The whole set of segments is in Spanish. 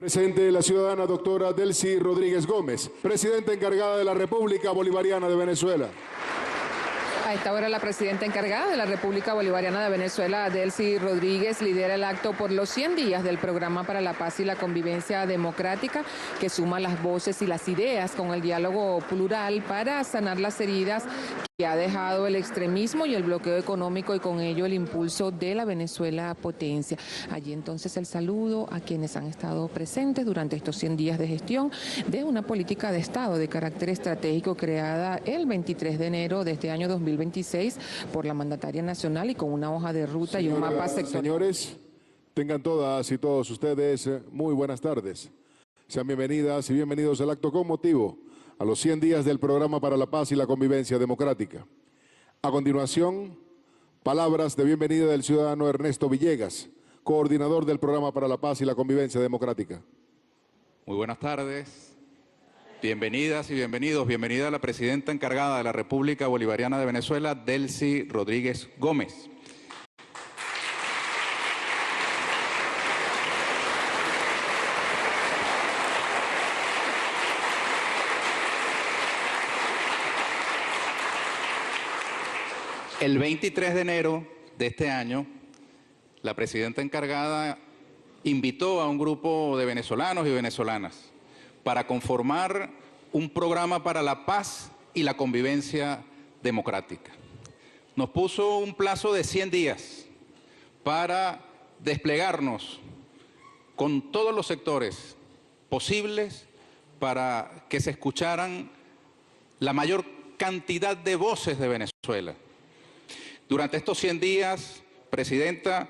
Presente la ciudadana doctora Delcy Rodríguez Gómez, presidenta encargada de la República Bolivariana de Venezuela. A esta hora la presidenta encargada de la República Bolivariana de Venezuela, Delcy Rodríguez, lidera el acto por los 100 días del Programa para la Paz y la Convivencia Democrática, que suma las voces y las ideas con el diálogo plural para sanar las heridas que ha dejado el extremismo y el bloqueo económico y con ello el impulso de la Venezuela potencia. Allí entonces el saludo a quienes han estado presentes durante estos 100 días de gestión de una política de Estado de carácter estratégico creada el 23 de enero de este año 2026 por la mandataria nacional y con una hoja de ruta y un mapa sectorial. Señores, tengan todas y todos ustedes muy buenas tardes. Sean bienvenidas y bienvenidos al acto con motivo a los 100 días del Programa para la Paz y la Convivencia Democrática. A continuación, palabras de bienvenida del ciudadano Ernesto Villegas, coordinador del Programa para la Paz y la Convivencia Democrática. Muy buenas tardes, bienvenidas y bienvenidos. Bienvenida a la presidenta encargada de la República Bolivariana de Venezuela, Delcy Rodríguez Gómez. El 23 de enero de este año, la presidenta encargada invitó a un grupo de venezolanos y venezolanas para conformar un programa para la paz y la convivencia democrática. Nos puso un plazo de 100 días para desplegarnos con todos los sectores posibles para que se escucharan la mayor cantidad de voces de Venezuela. Durante estos 100 días, presidenta,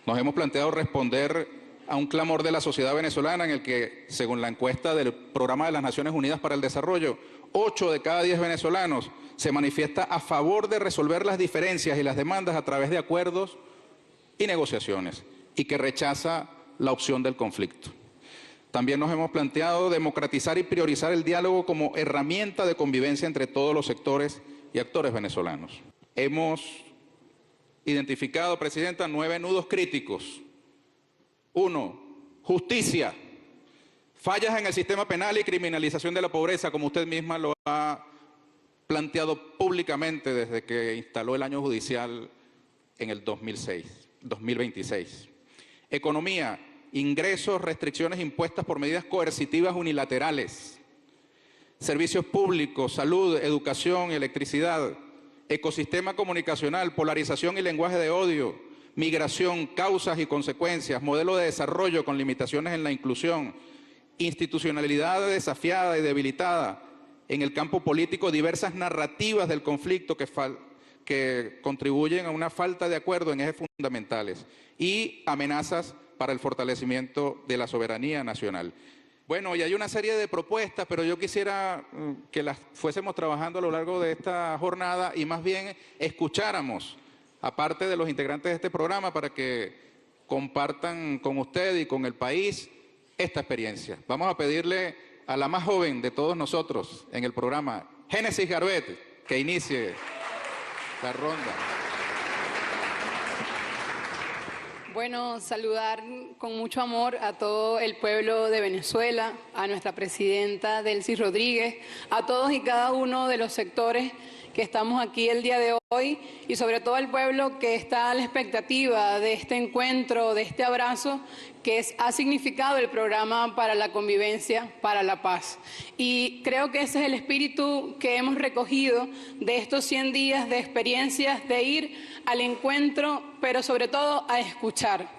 nos hemos planteado responder a un clamor de la sociedad venezolana en el que, según la encuesta del Programa de las Naciones Unidas para el Desarrollo, 8 de cada 10 venezolanos se manifiesta a favor de resolver las diferencias y las demandas a través de acuerdos y negociaciones, y que rechaza la opción del conflicto. También nos hemos planteado democratizar y priorizar el diálogo como herramienta de convivencia entre todos los sectores y actores venezolanos. Hemos identificado, presidenta, 9 nudos críticos. 1. Justicia. Fallas en el sistema penal y criminalización de la pobreza, como usted misma lo ha planteado públicamente desde que instaló el año judicial en el 2026. Economía. Ingresos, restricciones impuestas por medidas coercitivas unilaterales. Servicios públicos, salud, educación, electricidad. Ecosistema comunicacional, polarización y lenguaje de odio, migración, causas y consecuencias, modelo de desarrollo con limitaciones en la inclusión, institucionalidad desafiada y debilitada en el campo político, diversas narrativas del conflicto que contribuyen a una falta de acuerdo en ejes fundamentales y amenazas para el fortalecimiento de la soberanía nacional. Bueno, y hay una serie de propuestas, pero yo quisiera que las fuésemos trabajando a lo largo de esta jornada y más bien escucháramos, aparte de los integrantes de este programa, para que compartan con usted y con el país esta experiencia. Vamos a pedirle a la más joven de todos nosotros en el programa, Génesis Garbet, que inicie la ronda. Bueno, saludar con mucho amor a todo el pueblo de Venezuela, a nuestra presidenta Delcy Rodríguez, a todos y cada uno de los sectores que estamos aquí el día de hoy y sobre todo al pueblo que está a la expectativa de este encuentro, de este abrazo que ha significado el Programa para la Convivencia, para la Paz. Y creo que ese es el espíritu que hemos recogido de estos 100 días de experiencias, de ir al encuentro, pero sobre todo a escuchar.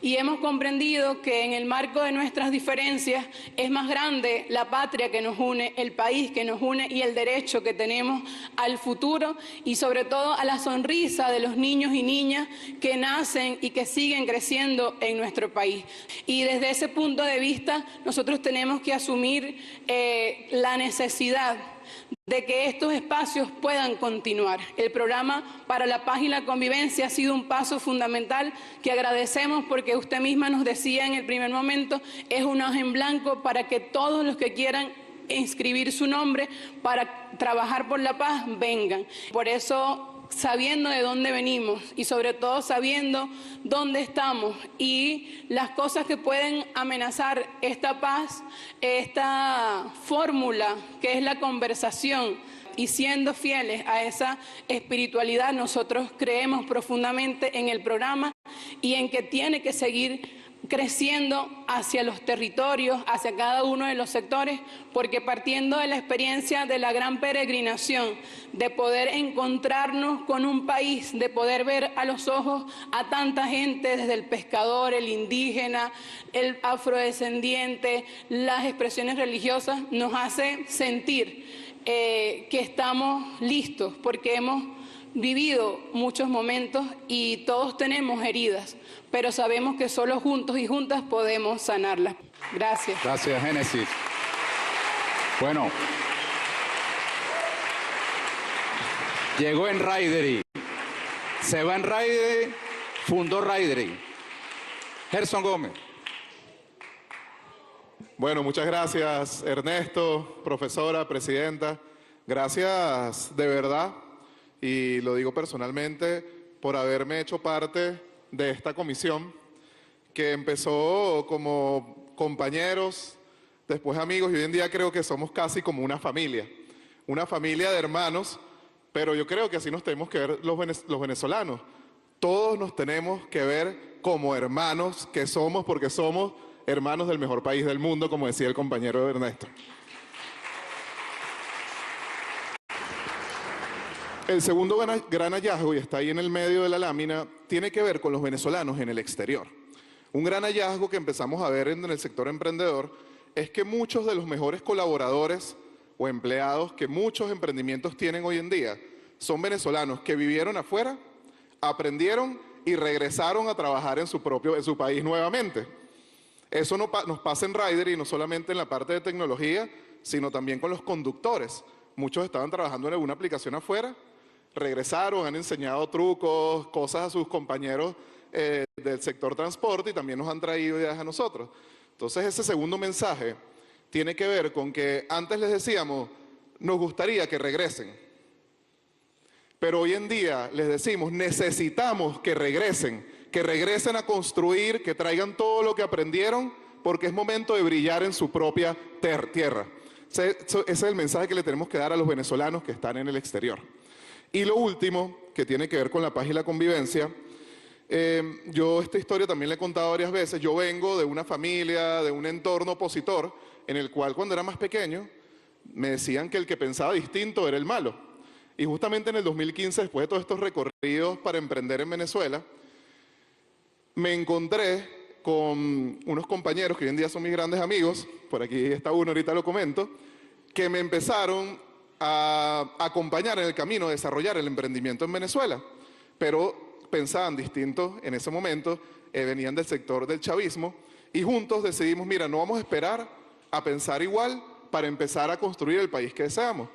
Y hemos comprendido que en el marco de nuestras diferencias es más grande la patria que nos une, el país que nos une y el derecho que tenemos al futuro y sobre todo a la sonrisa de los niños y niñas que nacen y que siguen creciendo en nuestro país. Y desde ese punto de vista nosotros tenemos que asumir la necesidad de que estos espacios puedan continuar. El Programa para la Paz y la Convivencia ha sido un paso fundamental que agradecemos porque usted misma nos decía en el primer momento, es una hoja en blanco para que todos los que quieran inscribir su nombre para trabajar por la paz vengan. Por eso sabiendo de dónde venimos y sobre todo sabiendo dónde estamos y las cosas que pueden amenazar esta paz, esta fórmula que es la conversación. Y siendo fieles a esa espiritualidad, nosotros creemos profundamente en el programa y en que tiene que seguir creciendo hacia los territorios, hacia cada uno de los sectores, porque partiendo de la experiencia de la gran peregrinación, de poder encontrarnos con un país, de poder ver a los ojos a tanta gente, desde el pescador, el indígena, el afrodescendiente, las expresiones religiosas, nos hace sentir que estamos listos, porque hemos vivido muchos momentos y todos tenemos heridas, pero sabemos que solo juntos y juntas podemos sanarlas. Gracias. Gracias, Génesis. Bueno, llegó en Raidery, se va en Raidery, fundó Raidery. Gerson Gómez. Bueno, muchas gracias, Ernesto, profesora, presidenta. Gracias de verdad, y lo digo personalmente, por haberme hecho parte de esta comisión que empezó como compañeros, después amigos, y hoy en día creo que somos casi como una familia de hermanos, pero yo creo que así nos tenemos que ver los venezolanos. Todos nos tenemos que ver como hermanos que somos, porque somos hermanos del mejor país del mundo, como decía el compañero Ernesto. El segundo gran hallazgo, y está ahí en el medio de la lámina, tiene que ver con los venezolanos en el exterior. Un gran hallazgo que empezamos a ver en el sector emprendedor es que muchos de los mejores colaboradores o empleados que muchos emprendimientos tienen hoy en día son venezolanos que vivieron afuera, aprendieron y regresaron a trabajar en su país nuevamente. Eso nos pasa en Raidery, y no solamente en la parte de tecnología, sino también con los conductores. Muchos estaban trabajando en alguna aplicación afuera, regresaron, han enseñado trucos, cosas a sus compañeros del sector transporte y también nos han traído ideas a nosotros. Entonces ese segundo mensaje tiene que ver con que antes les decíamos, nos gustaría que regresen. Pero hoy en día les decimos, necesitamos que regresen a construir, que traigan todo lo que aprendieron, porque es momento de brillar en su propia tierra. Ese es el mensaje que le tenemos que dar a los venezolanos que están en el exterior. Y lo último, que tiene que ver con la paz y la convivencia, yo esta historia también la he contado varias veces. Yo vengo de una familia, de un entorno opositor, en el cual cuando era más pequeño, me decían que el que pensaba distinto era el malo. Y justamente en el 2015, después de todos estos recorridos para emprender en Venezuela, me encontré con unos compañeros que hoy en día son mis grandes amigos, por aquí está uno, ahorita lo comento, que me empezaron a acompañar en el camino de desarrollar el emprendimiento en Venezuela, pero pensaban distinto en ese momento, venían del sector del chavismo, y juntos decidimos, mira, no vamos a esperar a pensar igual para empezar a construir el país que deseamos.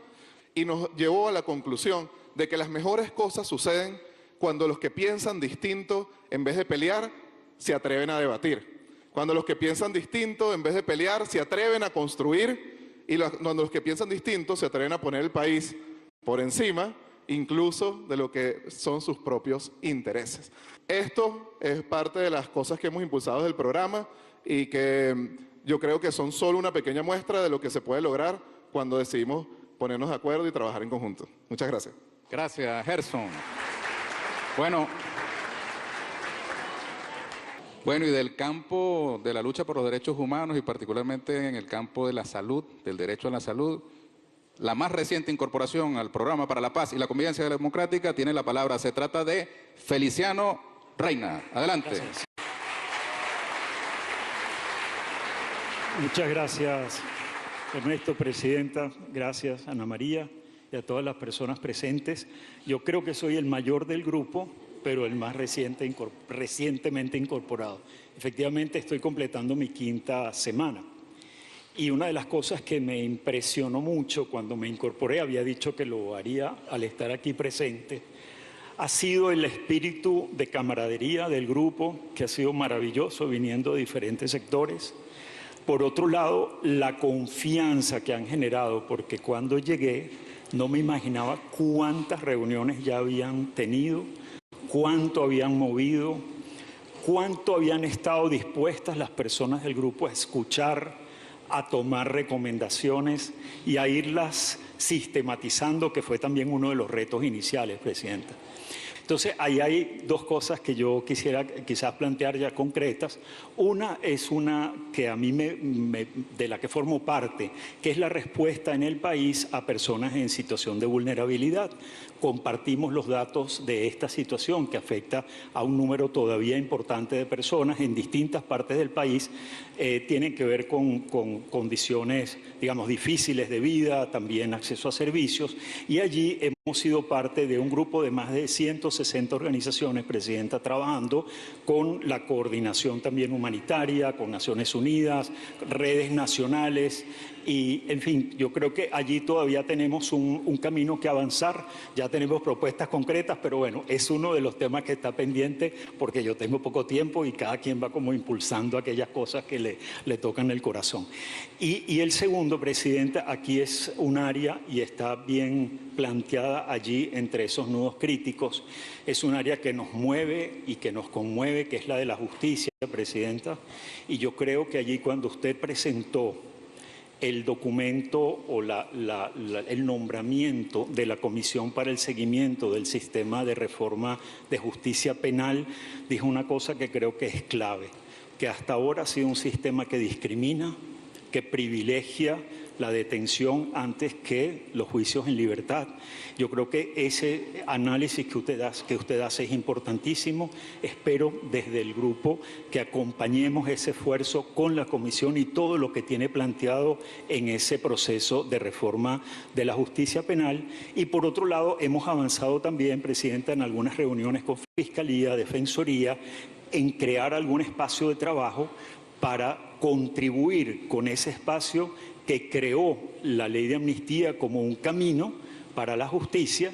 Y nos llevó a la conclusión de que las mejores cosas suceden cuando los que piensan distinto, en vez de pelear, se atreven a debatir. Cuando los que piensan distinto, en vez de pelear, se atreven a construir, y cuando los que piensan distinto se atreven a poner el país por encima, incluso de lo que son sus propios intereses. Esto es parte de las cosas que hemos impulsado desde el programa y que yo creo que son solo una pequeña muestra de lo que se puede lograr cuando decidimos ponernos de acuerdo y trabajar en conjunto. Muchas gracias. Gracias, Gerson. Bueno, y del campo de la lucha por los derechos humanos y particularmente en el campo de la salud, del derecho a la salud, la más reciente incorporación al programa para la paz y la convivencia democrática tiene la palabra. Se trata de Feliciano Reina. Adelante. Gracias. Muchas gracias, Ernesto, presidenta. Gracias, Ana María, y a todas las personas presentes. Yo creo que soy el mayor del grupo, pero el más recientemente incorporado. Efectivamente, estoy completando mi 5ª semana. Y una de las cosas que me impresionó mucho cuando me incorporé, había dicho que lo haría al estar aquí presente, ha sido el espíritu de camaradería del grupo, que ha sido maravilloso, viniendo de diferentes sectores. Por otro lado, la confianza que han generado, porque cuando llegué No me imaginaba cuántas reuniones ya habían tenido, cuánto habían movido, cuánto habían estado dispuestas las personas del grupo a escuchar, a tomar recomendaciones y a irlas sistematizando, que fue también uno de los retos iniciales, Presidenta. Entonces, ahí hay dos cosas que yo quisiera quizás plantear ya concretas. Una es una que a mí de la que formo parte, que es la respuesta en el país a personas en situación de vulnerabilidad. Compartimos los datos de esta situación que afecta a un número todavía importante de personas en distintas partes del país. Tienen que ver con condiciones, digamos, difíciles de vida, también acceso a servicios. Y allí hemos sido parte de un grupo de más de 160 organizaciones, Presidenta, trabajando con la coordinación también humanitaria, con Naciones Unidas, redes nacionales. Y, en fin, yo creo que allí todavía tenemos un camino que avanzar. Ya tenemos propuestas concretas, pero bueno, es uno de los temas que está pendiente porque yo tengo poco tiempo y cada quien va como impulsando aquellas cosas que le tocan el corazón. Y el segundo, Presidenta, aquí es un área y está bien planteada allí entre esos nudos críticos. Es un área que nos mueve y que nos conmueve, que es la de la justicia, Presidenta. Y yo creo que allí cuando usted presentó el documento o el nombramiento de la Comisión para el Seguimiento del Sistema de Reforma de Justicia Penal, dijo una cosa que creo que es clave, que hasta ahora ha sido un sistema que discrimina, que privilegia la detención antes que los juicios en libertad. Yo creo que ese análisis que usted hace es importantísimo. Espero desde el grupo que acompañemos ese esfuerzo con la Comisión y todo lo que tiene planteado en ese proceso de reforma de la justicia penal. Y por otro lado, hemos avanzado también, Presidenta, en algunas reuniones con Fiscalía, Defensoría, en crear algún espacio de trabajo para contribuir con ese espacio que creó la ley de amnistía como un camino para la justicia,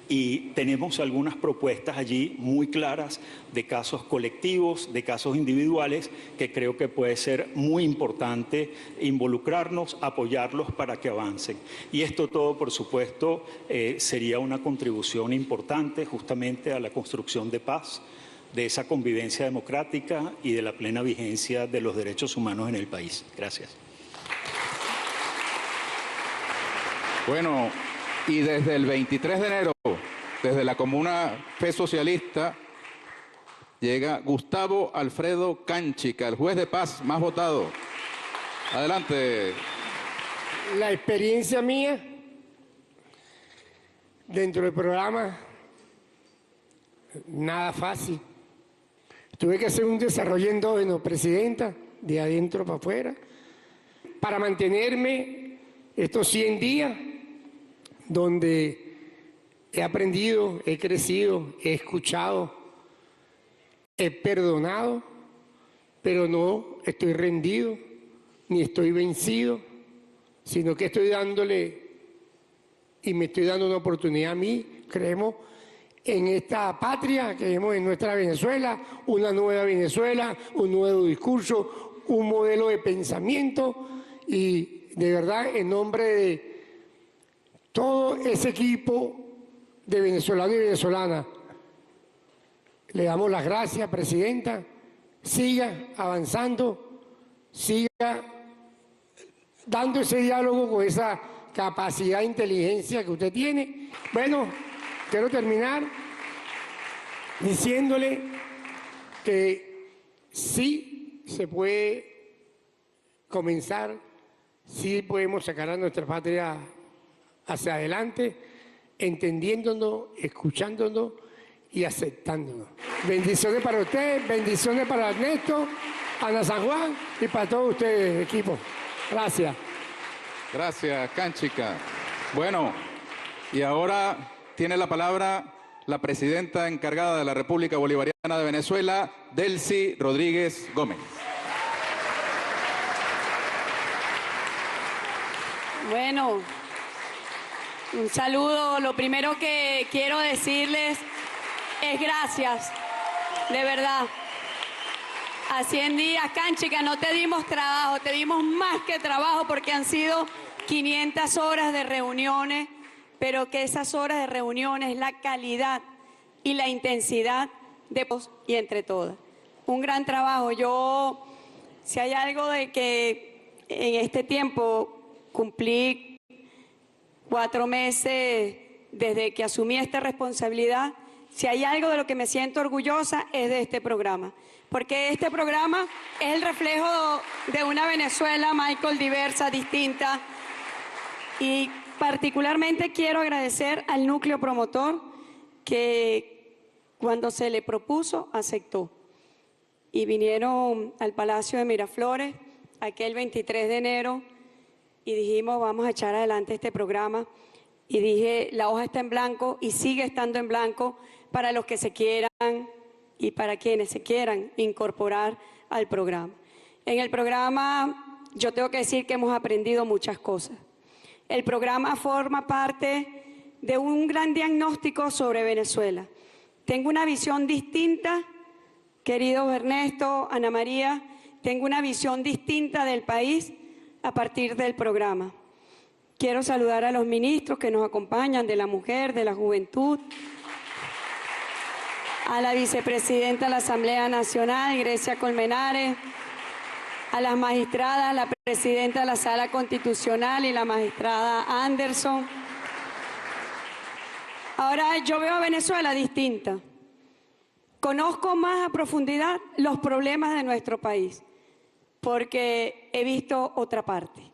y tenemos algunas propuestas allí muy claras de casos colectivos, de casos individuales, que creo que puede ser muy importante involucrarnos, apoyarlos para que avancen. Y esto todo, por supuesto, sería una contribución importante justamente a la construcción de paz, de esa convivencia democrática y de la plena vigencia de los derechos humanos en el país. Gracias. Bueno, y desde el 23 de enero, desde la Comuna Fe Socialista, llega Gustavo Alfredo Cánchica, el juez de paz más votado. Adelante. La experiencia mía dentro del programa, nada fácil. Tuve que hacer un desarrollo endógeno, Presidenta, de adentro para afuera, para mantenerme estos 100 días donde he aprendido, he crecido, he escuchado, he perdonado, pero no estoy rendido, ni estoy vencido, sino que estoy dándole y me estoy dando una oportunidad a mí. Creemos en esta patria, creemos en nuestra Venezuela, una nueva Venezuela, un nuevo discurso, un modelo de pensamiento, y de verdad, en nombre de todo ese equipo de venezolanos y venezolanas, le damos las gracias, Presidenta. Siga avanzando, siga dando ese diálogo con esa capacidad de inteligencia que usted tiene. Bueno, quiero terminar diciéndole que sí se puede comenzar, sí podemos sacar a nuestra patria hacia adelante, entendiéndonos, escuchándonos y aceptándonos. Bendiciones para usted, bendiciones para Ernesto, Ana San Juan y para todos ustedes, equipo. Gracias. Gracias, Cánchica. Bueno, y ahora tiene la palabra la presidenta encargada de la República Bolivariana de Venezuela, Delcy Rodríguez Gómez. Bueno, un saludo. Lo primero que quiero decirles es gracias, de verdad. A 100 días, Cánchica, no te dimos trabajo, te dimos más que trabajo porque han sido 500 horas de reuniones pero que esas horas de reuniones, la calidad y la intensidad de todos y entre todas. Un gran trabajo. Yo, si hay algo de que en este tiempo cumplí 4 meses desde que asumí esta responsabilidad, si hay algo de lo que me siento orgullosa es de este programa. Porque este programa es el reflejo de una Venezuela, Michael, diversa, distinta. Y particularmente quiero agradecer al núcleo promotor que cuando se le propuso aceptó. Y vinieron al Palacio de Miraflores aquel 23 de enero y dijimos vamos a echar adelante este programa. Y dije la hoja está en blanco y sigue estando en blanco para los que se quieran y para quienes se quieran incorporar al programa. En el programa yo tengo que decir que hemos aprendido muchas cosas. El programa forma parte de un gran diagnóstico sobre Venezuela. Tengo una visión distinta, querido Ernesto, Ana María, tengo una visión distinta del país a partir del programa. Quiero saludar a los ministros que nos acompañan, de la mujer, de la juventud, a la vicepresidenta de la Asamblea Nacional, Grecia Colmenares, a las magistradas, la presidenta de la Sala Constitucional y la magistrada Anderson. Ahora yo veo a Venezuela distinta. Conozco más a profundidad los problemas de nuestro país, porque he visto otra parte,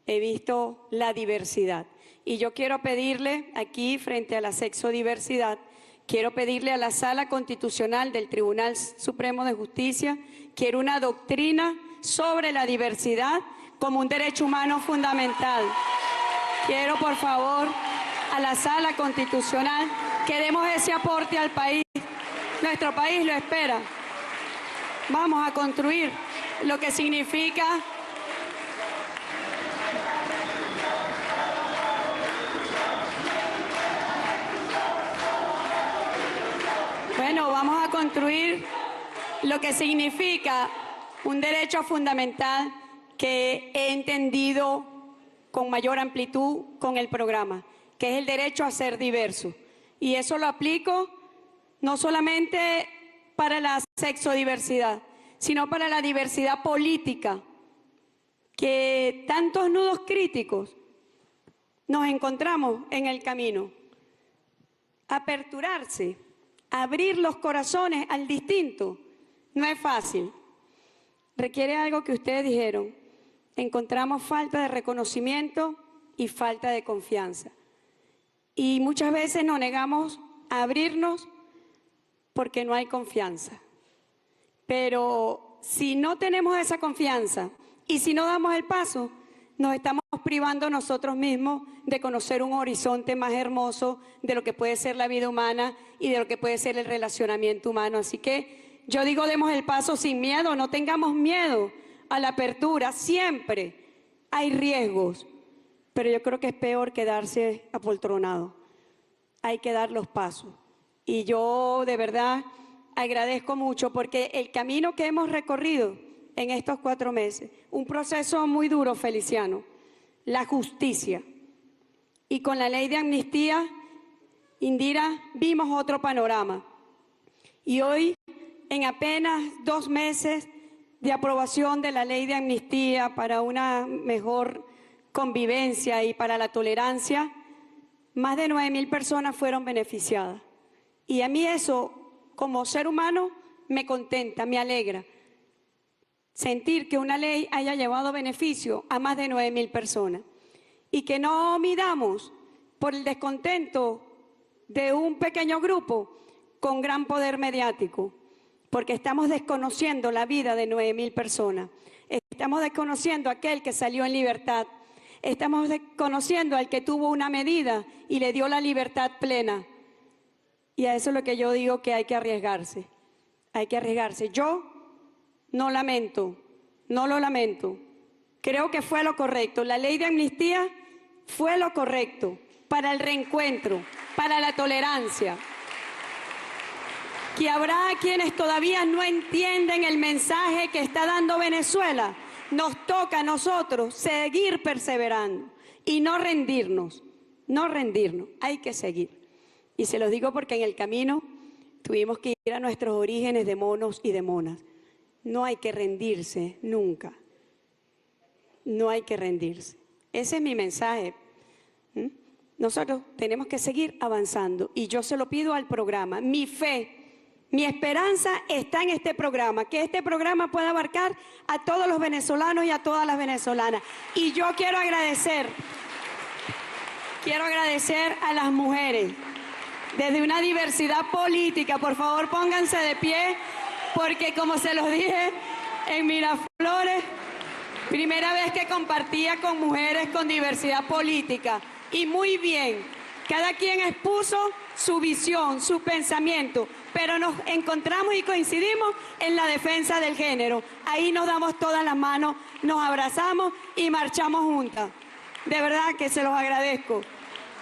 he visto la diversidad. Y yo quiero pedirle aquí, frente a la sexodiversidad, quiero pedirle a la Sala Constitucional del Tribunal Supremo de Justicia, quiero una doctrina sobre la diversidad como un derecho humano fundamental. Quiero, por favor, a la Sala Constitucional que demos ese aporte al país. Nuestro país lo espera. Vamos a construir lo que significa vamos a construir lo que significa un derecho fundamental que he entendido con mayor amplitud con el programa, que es el derecho a ser diverso. Y eso lo aplico no solamente para la sexodiversidad, sino para la diversidad política, que tantos nudos críticos nos encontramos en el camino. Aperturarse, abrir los corazones al distinto, no es fácil. Requiere algo que ustedes dijeron. Encontramos falta de reconocimiento y falta de confianza. Y muchas veces nos negamos a abrirnos porque no hay confianza. Pero si no tenemos esa confianza y si no damos el paso, nos estamos privando nosotros mismos de conocer un horizonte más hermoso de lo que puede ser la vida humana y de lo que puede ser el relacionamiento humano. Así que yo digo, demos el paso sin miedo, no tengamos miedo a la apertura. Siempre hay riesgos, pero yo creo que es peor quedarse apoltronado. Hay que dar los pasos. Y yo de verdad agradezco mucho porque el camino que hemos recorrido en estos 4 meses, un proceso muy duro, Feliciano, la justicia. Y con la ley de amnistía, Indira, vimos otro panorama. Y hoy, en apenas 2 meses de aprobación de la ley de amnistía para una mejor convivencia y para la tolerancia, más de 9.000 personas fueron beneficiadas. Y a mí eso, como ser humano, me contenta, me alegra. Sentir que una ley haya llevado beneficio a más de 9.000 personas y que no midamos por el descontento de un pequeño grupo con gran poder mediático, porque estamos desconociendo la vida de 9.000 personas, estamos desconociendo a aquel que salió en libertad, estamos desconociendo al que tuvo una medida y le dio la libertad plena. Y a eso es lo que yo digo, que hay que arriesgarse, hay que arriesgarse. Yo no lamento, no lo lamento. Creo que fue lo correcto. La ley de amnistía fue lo correcto para el reencuentro, para la tolerancia. Que habrá quienes todavía no entienden el mensaje que está dando Venezuela. Nos toca a nosotros seguir perseverando y no rendirnos. no rendirnos, hay que seguir. Y se los digo porque en el camino tuvimos que ir a nuestros orígenes de monos y de monas. No hay que rendirse nunca. No hay que rendirse. Ese es mi mensaje. Nosotros tenemos que seguir avanzando y yo se lo pido al programa. Mi fe, mi esperanza está en este programa, que este programa pueda abarcar a todos los venezolanos y a todas las venezolanas. Y yo quiero agradecer a las mujeres desde una diversidad política. Por favor, pónganse de pie, porque como se los dije en Miraflores, primera vez que compartía con mujeres con diversidad política. Y muy bien, cada quien expuso su visión, su pensamiento, pero nos encontramos y coincidimos en la defensa del género. Ahí nos damos todas las manos, nos abrazamos y marchamos juntas. De verdad que se los agradezco.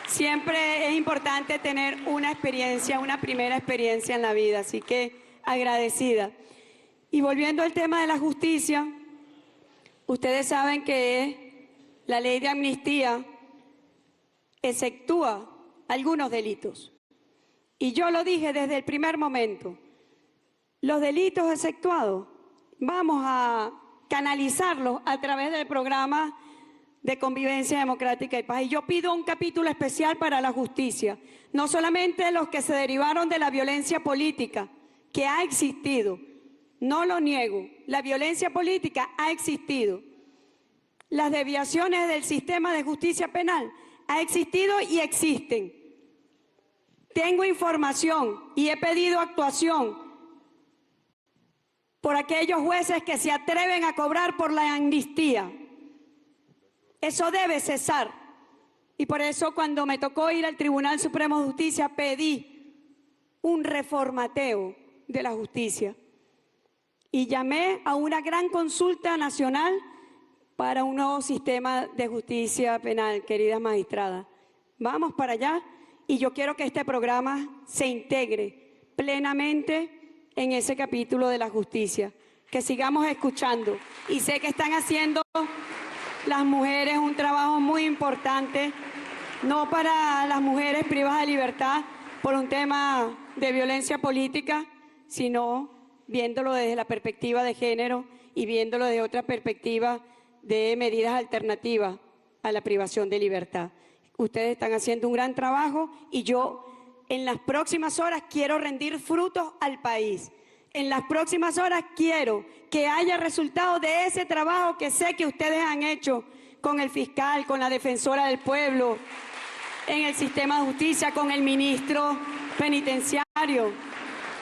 Siempre es importante tener una experiencia, una primera experiencia en la vida, así que agradecida. Y volviendo al tema de la justicia, ustedes saben que la ley de amnistía exceptúa algunos delitos. Y yo lo dije desde el primer momento, los delitos exceptuados vamos a canalizarlos a través del programa de convivencia democrática y paz. Y yo pido un capítulo especial para la justicia, no solamente los que se derivaron de la violencia política, que ha existido, no lo niego, la violencia política ha existido. Las desviaciones del sistema de justicia penal ha existido y existen. Tengo información y he pedido actuación por aquellos jueces que se atreven a cobrar por la amnistía. Eso debe cesar. Y por eso cuando me tocó ir al Tribunal Supremo de Justicia pedí un reformateo de la justicia. Y llamé a una gran consulta nacional para un nuevo sistema de justicia penal, queridas magistradas. Vamos para allá y yo quiero que este programa se integre plenamente en ese capítulo de la justicia, que sigamos escuchando. Y sé que están haciendo las mujeres un trabajo muy importante, no para las mujeres privadas de libertad por un tema de violencia política, sino viéndolo desde la perspectiva de género y viéndolo desde otra perspectiva de medidas alternativas a la privación de libertad. Ustedes están haciendo un gran trabajo y yo en las próximas horas quiero rendir frutos al país. En las próximas horas quiero que haya resultados de ese trabajo que sé que ustedes han hecho con el fiscal, con la defensora del pueblo, en el sistema de justicia, con el ministro penitenciario.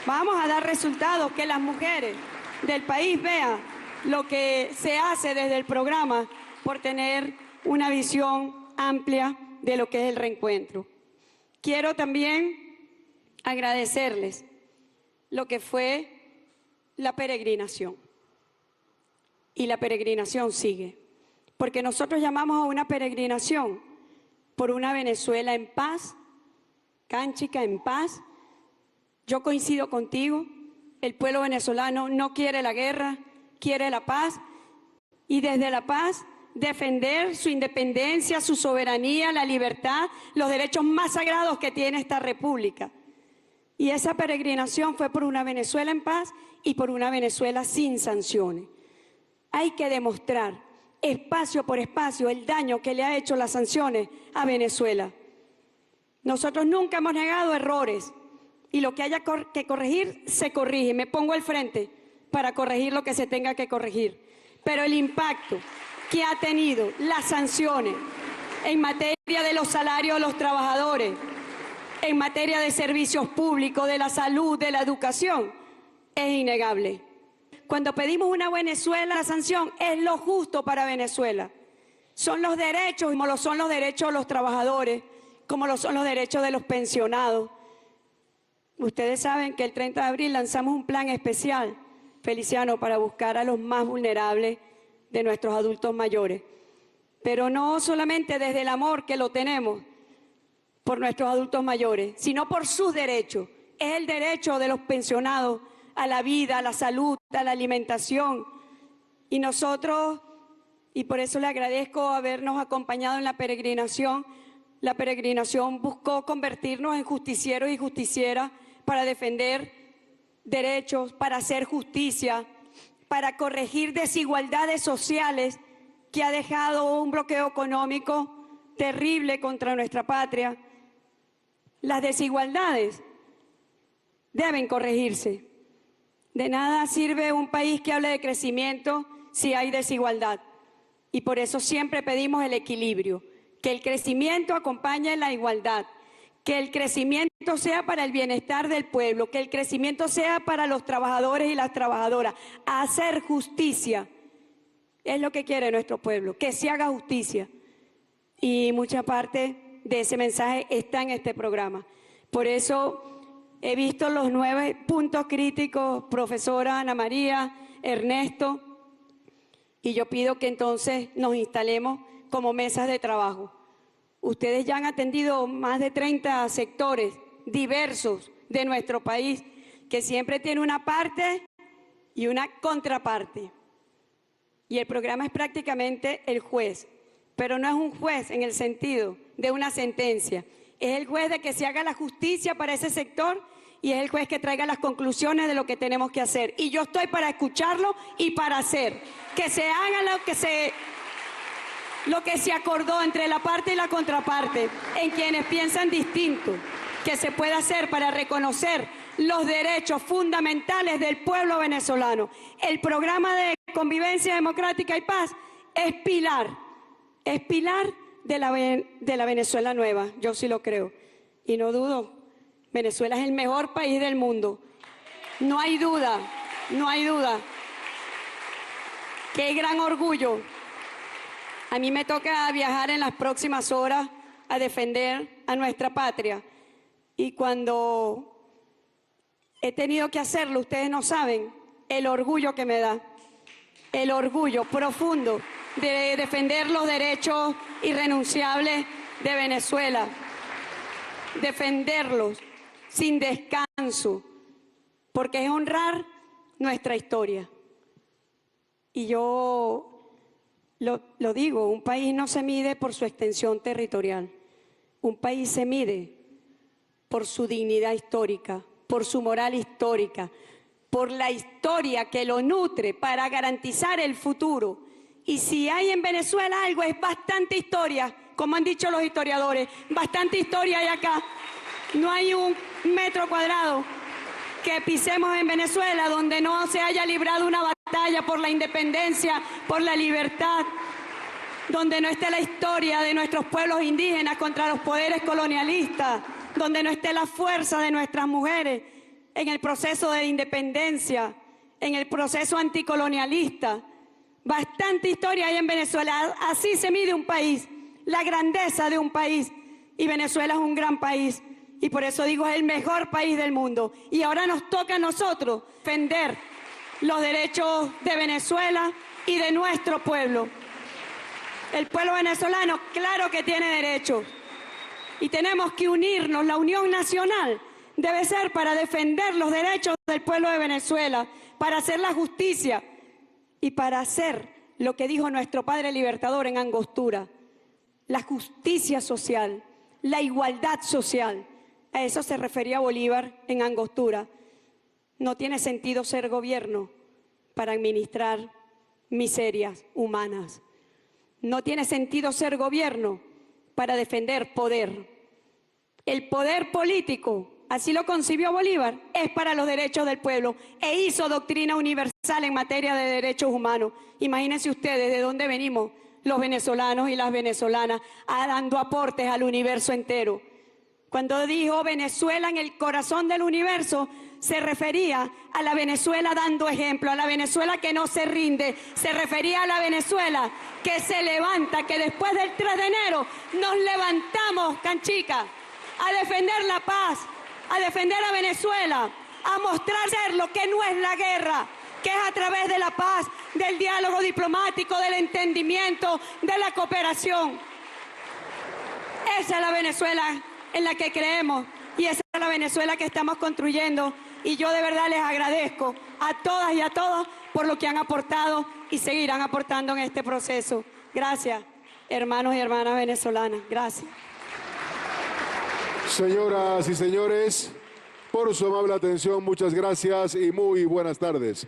Vamos a dar resultados, que las mujeres del país vean lo que se hace desde el programa por tener una visión amplia de lo que es el reencuentro. Quiero también agradecerles lo que fue la peregrinación. Y la peregrinación sigue, porque nosotros llamamos a una peregrinación por una Venezuela en paz, Cánchica en paz. Yo coincido contigo, el pueblo venezolano no quiere la guerra, quiere la paz, y desde la paz defender su independencia, su soberanía, la libertad, los derechos más sagrados que tiene esta república. Y esa peregrinación fue por una Venezuela en paz y por una Venezuela sin sanciones. Hay que demostrar espacio por espacio el daño que le ha hecho las sanciones a Venezuela. Nosotros nunca hemos negado errores y lo que haya que corregir, se corrige. Me pongo al frente para corregir lo que se tenga que corregir. Pero el impacto que ha tenido las sanciones en materia de los salarios de los trabajadores, en materia de servicios públicos, de la salud, de la educación, es innegable. Cuando pedimos una Venezuela, la sanción es lo justo para Venezuela. Son los derechos, como lo son los derechos de los trabajadores, como lo son los derechos de los pensionados. Ustedes saben que el 30 de abril lanzamos un plan especial, Feliciano, para buscar a los más vulnerables de nuestros adultos mayores. Pero no solamente desde el amor que lo tenemos por nuestros adultos mayores, sino por sus derechos. Es el derecho de los pensionados a la vida, a la salud, a la alimentación. Y nosotros, y por eso le agradezco habernos acompañado en la peregrinación, la peregrinación buscó convertirnos en justicieros y justicieras para defender derechos, para hacer justicia, para corregir desigualdades sociales que ha dejado un bloqueo económico terrible contra nuestra patria. Las desigualdades deben corregirse. De nada sirve un país que hable de crecimiento si hay desigualdad. Y por eso siempre pedimos el equilibrio, que el crecimiento acompañe la igualdad, que el crecimiento sea para el bienestar del pueblo, que el crecimiento sea para los trabajadores y las trabajadoras. Hacer justicia es lo que quiere nuestro pueblo, que se haga justicia. Y mucha parte de ese mensaje está en este programa. Por eso he visto los 9 puntos críticos, profesora Ana María, Ernesto, y yo pido que entonces nos instalemos como mesas de trabajo. Ustedes ya han atendido más de 30 sectores diversos de nuestro país, que siempre tiene una parte y una contraparte. Y el programa es prácticamente el juez, pero no es un juez en el sentido de una sentencia. Es el juez de que se haga la justicia para ese sector y es el juez que traiga las conclusiones de lo que tenemos que hacer. Y yo estoy para escucharlo y para hacer. Que se haga lo que se acordó entre la parte y la contraparte, en quienes piensan distinto, que se pueda hacer para reconocer los derechos fundamentales del pueblo venezolano. El programa de convivencia democrática y paz es pilar de la Venezuela nueva, yo sí lo creo. Y no dudo, Venezuela es el mejor país del mundo. No hay duda, no hay duda. Qué gran orgullo. A mí me toca viajar en las próximas horas a defender a nuestra patria. Y cuando he tenido que hacerlo, ustedes no saben el orgullo que me da. El orgullo profundo de defender los derechos irrenunciables de Venezuela. Defenderlos sin descanso, porque es honrar nuestra historia. Y yo lo digo, un país no se mide por su extensión territorial. Un país se mide por su dignidad histórica, por su moral histórica, por la historia que lo nutre para garantizar el futuro. Y si hay en Venezuela algo, es bastante historia, como han dicho los historiadores, bastante historia hay acá. No hay un metro cuadrado que pisemos en Venezuela donde no se haya librado una batalla por la independencia, por la libertad, donde no esté la historia de nuestros pueblos indígenas contra los poderes colonialistas, donde no esté la fuerza de nuestras mujeres en el proceso de independencia, en el proceso anticolonialista. Bastante historia hay en Venezuela. Así se mide un país, la grandeza de un país. Y Venezuela es un gran país. Y por eso digo, es el mejor país del mundo. Y ahora nos toca a nosotros defender los derechos de Venezuela y de nuestro pueblo. El pueblo venezolano, claro que tiene derechos. Y tenemos que unirnos. La unión nacional debe ser para defender los derechos del pueblo de Venezuela, para hacer la justicia y para hacer lo que dijo nuestro padre libertador en Angostura, la justicia social, la igualdad social. A eso se refería Bolívar en Angostura. No tiene sentido ser gobierno para administrar miserias humanas. No tiene sentido ser gobierno para defender poder. El poder político, así lo concibió Bolívar, es para los derechos del pueblo e hizo doctrina universal en materia de derechos humanos. Imagínense ustedes de dónde venimos los venezolanos y las venezolanas dando aportes al universo entero. Cuando dijo Venezuela en el corazón del universo, se refería a la Venezuela dando ejemplo, a la Venezuela que no se rinde, se refería a la Venezuela que se levanta, que después del 3 de enero nos levantamos, canchica, a defender la paz, a defender a Venezuela, a mostrar ser lo que no es la guerra, que es a través de la paz, del diálogo diplomático, del entendimiento, de la cooperación. Esa es la Venezuela en la que creemos y esa es la Venezuela que estamos construyendo. Y yo de verdad les agradezco a todas y a todos por lo que han aportado y seguirán aportando en este proceso. Gracias, hermanos y hermanas venezolanas. Gracias. Señoras y señores, por su amable atención, muchas gracias y muy buenas tardes.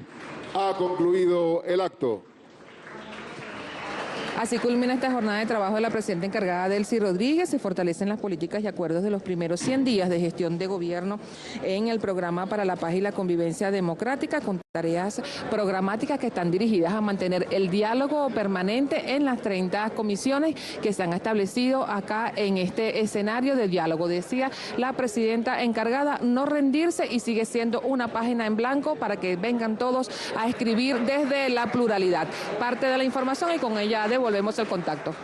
Ha concluido el acto. Así culmina esta jornada de trabajo de la presidenta encargada Delcy Rodríguez. Se fortalecen las políticas y acuerdos de los primeros 100 días de gestión de gobierno en el programa para la paz y la convivencia democrática, con tareas programáticas que están dirigidas a mantener el diálogo permanente en las 30 comisiones que se han establecido acá en este escenario de diálogo. Decía la presidenta encargada, no rendirse, y sigue siendo una página en blanco para que vengan todos a escribir desde la pluralidad. Parte de la información y con ella devolvemos el contacto.